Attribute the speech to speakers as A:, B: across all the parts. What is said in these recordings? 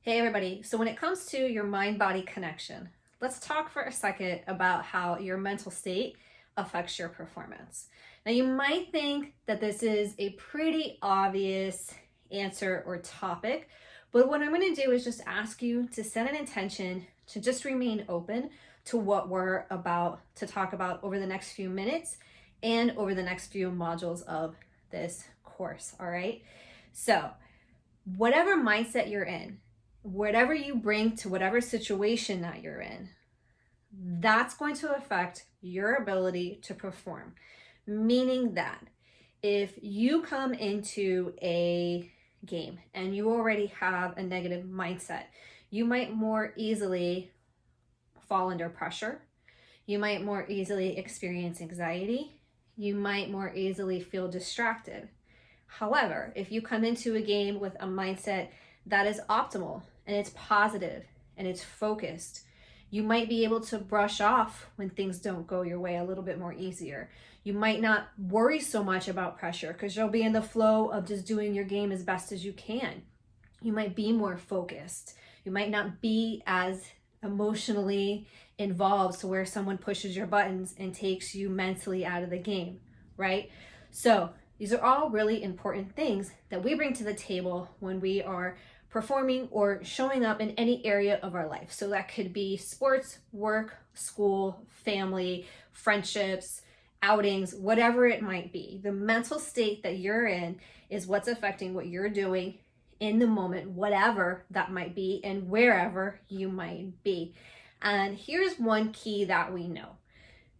A: Hey everybody, so when it comes to your mind-body connection, let's talk for a second about how your mental state affects your performance. Now you might think that this is a pretty obvious answer or topic, but what I'm going to do is just ask you to set an intention to just remain open to what we're about to talk about over the next few minutes and over the next few modules of this course, all right? So whatever mindset you're in, whatever you bring to whatever situation that you're in, that's going to affect your ability to perform. Meaning that if you come into a game and you already have a negative mindset, you might more easily fall under pressure. You might more easily experience anxiety. You might more easily feel distracted. However, if you come into a game with a mindset that is optimal and it's positive and it's focused, you might be able to brush off when things don't go your way a little bit more easier. You might not worry so much about pressure because you'll be in the flow of just doing your game as best as you can. You might be more focused. You might not be as emotionally involved to where someone pushes your buttons and takes you mentally out of the game, right? So these are all really important things that we bring to the table when we are performing or showing up in any area of our life. So that could be sports, work, school, family, friendships, outings, whatever it might be. The mental state that you're in is what's affecting what you're doing in the moment, whatever that might be and wherever you might be. And here's one key that we know.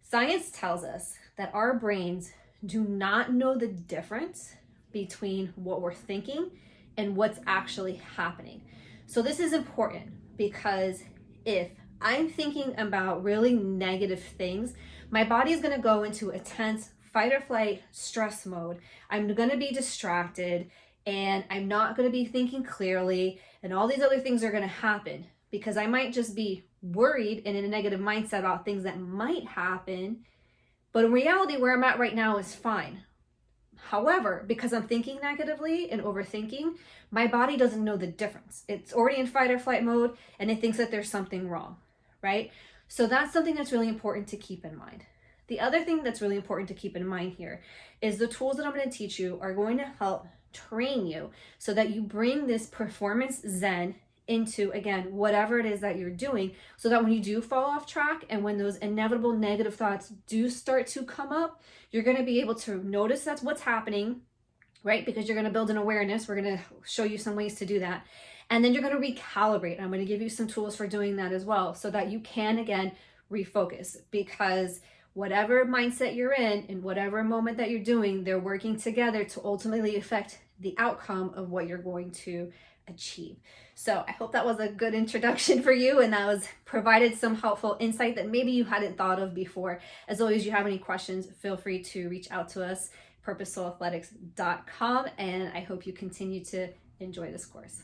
A: Science tells us that our brains do not know the difference between what we're thinking and what's actually happening. So this is important because if I'm thinking about really negative things, my body is going to go into a tense fight or flight stress mode. I'm going to be distracted and I'm not going to be thinking clearly, and all these other things are going to happen because I might just be worried and in a negative mindset about things that might happen. But in reality, where I'm at right now is fine. However, because I'm thinking negatively and overthinking, my body doesn't know the difference. It's already in fight or flight mode and it thinks that there's something wrong, right? So that's something that's really important to keep in mind. The other thing that's really important to keep in mind here is the tools that I'm going to teach you are going to help train you so that you bring this performance zen into, again, whatever it is that you're doing, so that when you do fall off track and when those inevitable negative thoughts do start to come up, you're going to be able to notice that's what's happening, right? Because you're going to build an awareness. We're going to show you some ways to do that. And then you're going to recalibrate. I'm going to give you some tools for doing that as well, so that you can, again, refocus, because whatever mindset you're in whatever moment that you're doing, they're working together to ultimately affect the outcome of what you're going to achieve. So I hope that was a good introduction for you and that was provided some helpful insight that maybe you hadn't thought of before. As always, you have any questions, feel free to reach out to us, purposesolathletics.com, and I hope you continue to enjoy this course.